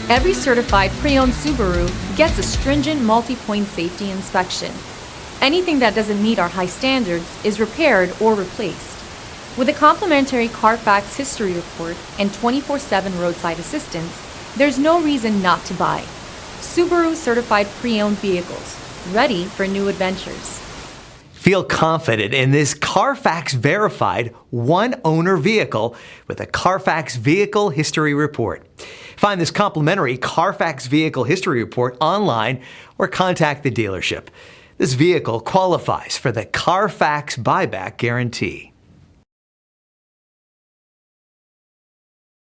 Every certified pre-owned Subaru gets a stringent multi-point safety inspection. Anything that doesn't meet our high standards is repaired or replaced. With a complimentary Carfax history report and 24/7 roadside assistance, there's no reason not to buy. Subaru certified pre-owned vehicles, ready for new adventures. Feel confident in this Carfax verified one-owner vehicle with a Carfax Vehicle History Report. Find this complimentary Carfax Vehicle History Report online or contact the dealership. This vehicle qualifies for the Carfax Buyback Guarantee.